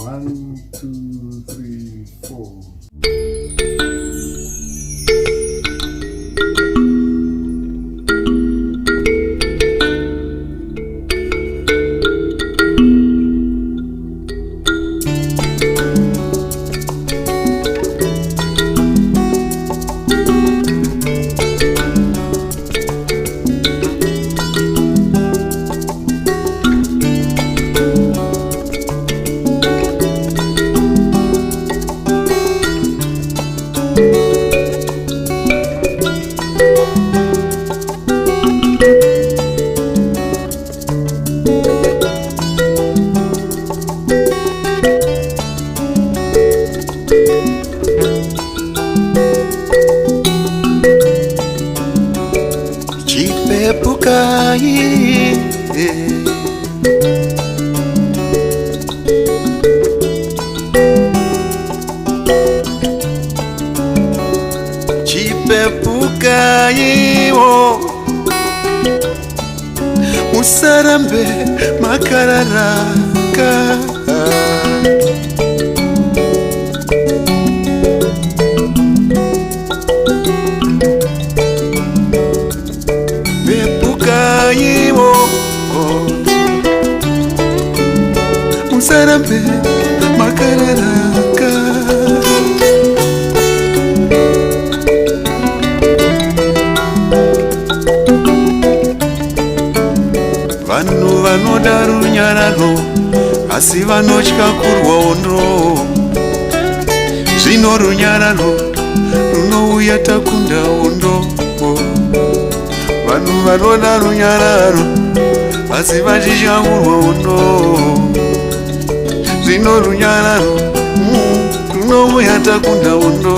1, 2, 3, 4. Chipepukai Chipepukai Musarambe makararaka Musarambe makararaka Vanhu vanoda runyararo asi vanotya kurwa hondo. Zvino runyararo runouya takunda hondo. Vanhu vanoda runyararo asi vachitya kurwa hondo. Zvino runyararo runouya takunda hondo.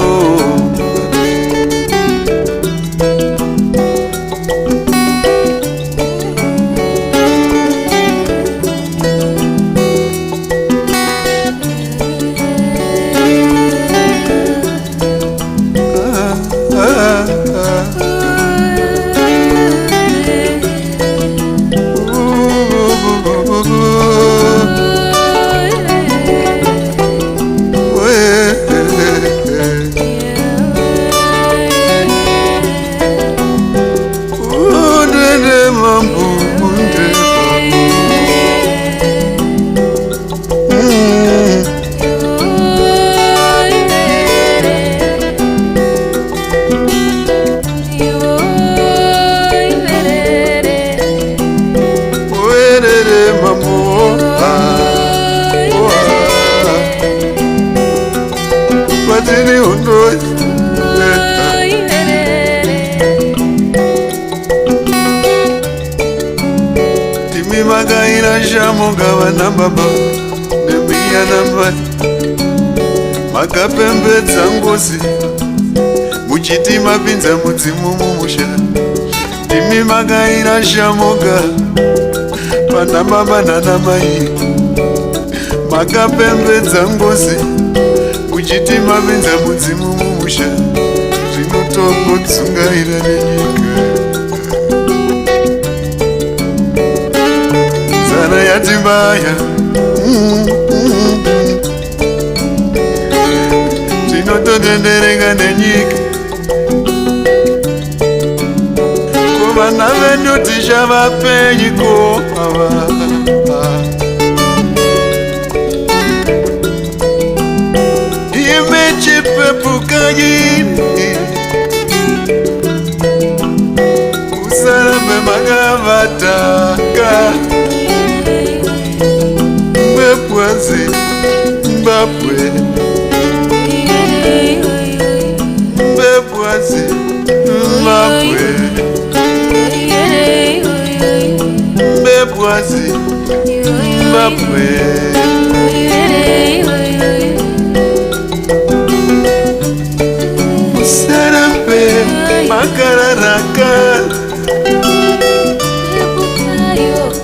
Timi magaira shamuga na baba nemia namba makapembedza ngozi muchiti mapinza mudzimu mumusha. Timi magaira shamuga pana baba nana mai makapembedza ngozi muchiti mapinza mudzimu mumusha. Zvinotongodzungaira nenyika zana yatibaya zvinotondendereka nenyika. Kuvana vedu tichavapeiko ava? Ime Chipepukai Musarambe makavataka Mbepwazi Mbapwe Mbepwazi Mbapwe Mbepwazi Mbapwe Musarambe makararaka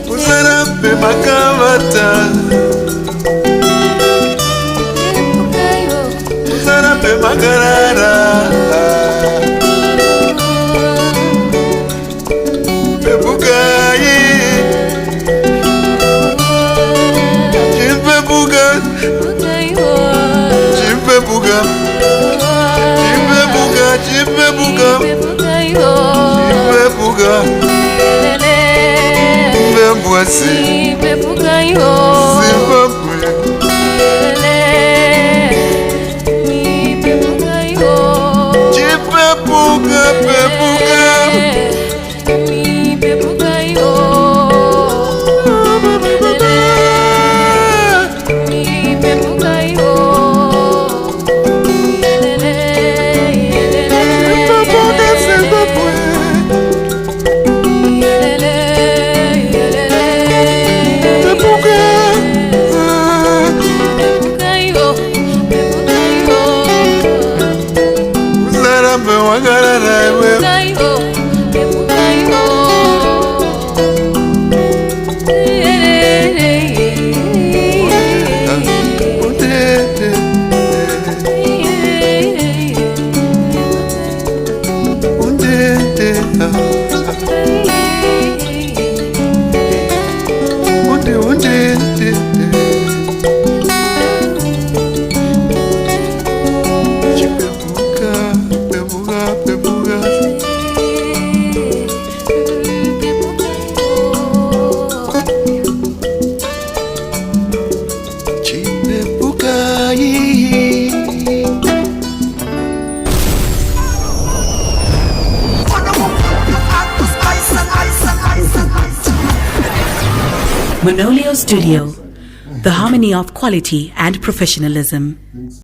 Musarambe makavata Musarambe makarara Pepukai Chipepukai Chipepuka, chipepuka, chipepuka, chipepuka, mbembwasi, Zimbabwe. Chipepuka, pepuka. Monolio Studio, the harmony of quality and professionalism.